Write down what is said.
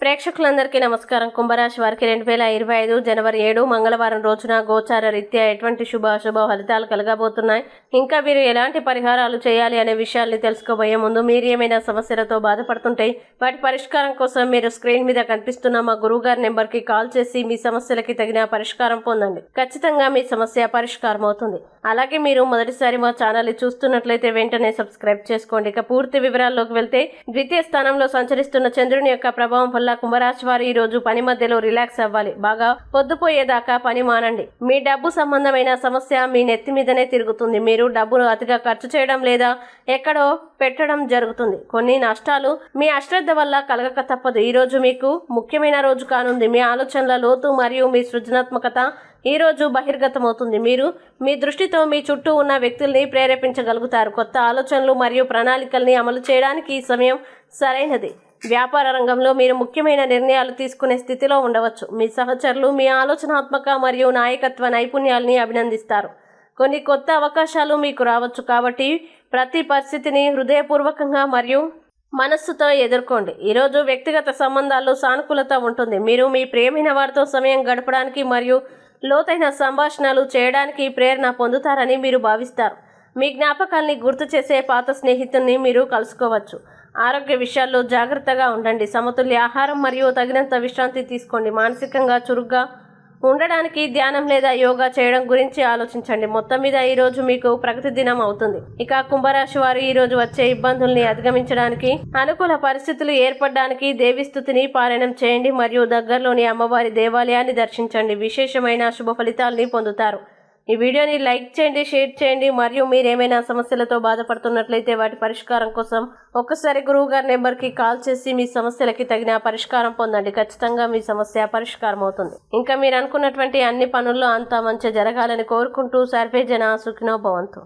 ప్రేక్షకులందరికీ నమస్కారం. కుంభరాశి వారికి 2025 జనవరి 7 మంగళవారం రోజున గోచార రీత్యా ఎటువంటి శుభాశుభ ఫలితాలు కలగబోతున్నాయి. ఇంకా మీరు ఎలాంటి పరిహారాలు చేయాలి అనే విషయాల్ని తెలుసుకోబోయే ముందు మీరు ఏమైనా సమస్యలతో బాధపడుతుంటే వాటి పరిష్కారం కోసం మీరు స్క్రీన్ మీద కనిపిస్తున్న మా గురువుగారి నెంబర్కి కాల్ చేసి మీ సమస్యలకి తగిన పరిష్కారం పొందండి. ఖచ్చితంగా మీ సమస్య పరిష్కారం అవుతుంది. అలాగే మీరు మొదటిసారి మా ఛానల్ని చూస్తున్నట్లయితే వెంటనే సబ్స్క్రైబ్ చేసుకోండి. ఇక పూర్తి వివరాల్లోకి వెళ్తే ద్వితీయ స్థానంలో సంచరిస్తున్న చంద్రుని యొక్క ప్రభావం వల్ల కుంభరాశి వారు ఈ రోజు పని మధ్యలో రిలాక్స్ అవ్వాలి. బాగా పొద్దుపోయేదాకా పని మానండి. మీ డబ్బు సంబంధమైన సమస్య మీ నెత్తి మీదనే తిరుగుతుంది. మీరు డబ్బును అతిగా ఖర్చు చేయడం లేదా ఎక్కడో పెట్టడం జరుగుతుంది. కొన్ని నష్టాలు మీ అశ్రద్ధ వల్ల కలగక తప్పదు. ఈ రోజు మీకు ముఖ్యమైన రోజు కానుంది. మీ ఆలోచనల లోతు మరియు మీ సృజనాత్మకత ఈ రోజు బహిర్గతమవుతుంది. మీరు మీ దృష్టితో మీ చుట్టూ ఉన్న వ్యక్తుల్ని ప్రేరేపించగలుగుతారు. కొత్త ఆలోచనలు మరియు ప్రణాళికల్ని అమలు చేయడానికి ఈ సమయం సరైనది. వ్యాపార రంగంలో మీరు ముఖ్యమైన నిర్ణయాలు తీసుకునే స్థితిలో ఉండవచ్చు. మీ సహచరులు మీ ఆలోచనాత్మక మరియు నాయకత్వ నైపుణ్యాలని అభినందిస్తారు. కొన్ని కొత్త అవకాశాలు మీకు రావచ్చు. కాబట్టి ప్రతి పరిస్థితిని హృదయపూర్వకంగా మరియు మనస్సుతో ఎదుర్కోండి. ఈరోజు వ్యక్తిగత సంబంధాల్లో సానుకూలత ఉంటుంది. మీరు మీ ప్రియమైన వారితో సమయం గడపడానికి మరియు లోతైన సంభాషణలు చేయడానికి ప్రేరణ పొందుతారని మీరు భావిస్తారు. మీ జ్ఞాపకాల్ని గుర్తు చేసే పాత స్నేహితుల్ని మీరు కలుసుకోవచ్చు. ఆరోగ్య విషయాల్లో జాగ్రత్తగా ఉండండి. సమతుల్య ఆహారం మరియు తగినంత విశ్రాంతి తీసుకోండి. మానసికంగా చురుగ్గా ఉండడానికి ధ్యానం లేదా యోగా చేయడం గురించి ఆలోచించండి. మొత్తం మీద ఈరోజు మీకు ప్రగతి దినం అవుతుంది. ఇక కుంభరాశి వారు ఈరోజు వచ్చే ఇబ్బందుల్ని అధిగమించడానికి అనుకూల పరిస్థితులు ఏర్పడడానికి దేవిస్తుతిని పారాయణం చేయండి మరియు దగ్గరలోని అమ్మవారి దేవాలయాన్ని దర్శించండి. విశేషమైన శుభ ఫలితాలని పొందుతారు. ఈ వీడియోని లైక్ చేయండి, షేర్ చేయండి మరియు మీరేమైనా సమస్యలతో బాధపడుతున్నట్లయితే వాటి పరిష్కారం కోసం ఒక్కసారి గురువుగారి నెంబర్కి కాల్ చేసి మీ సమస్యలకి తగిన పరిష్కారం పొందండి. ఖచ్చితంగా మీ సమస్య పరిష్కారం అవుతుంది. ఇంకా మీరు అనుకున్నటువంటి అన్ని పనుల్లో అంతా మంచి జరగాలని కోరుకుంటూ సర్వే జన సుఖినో భవంతు.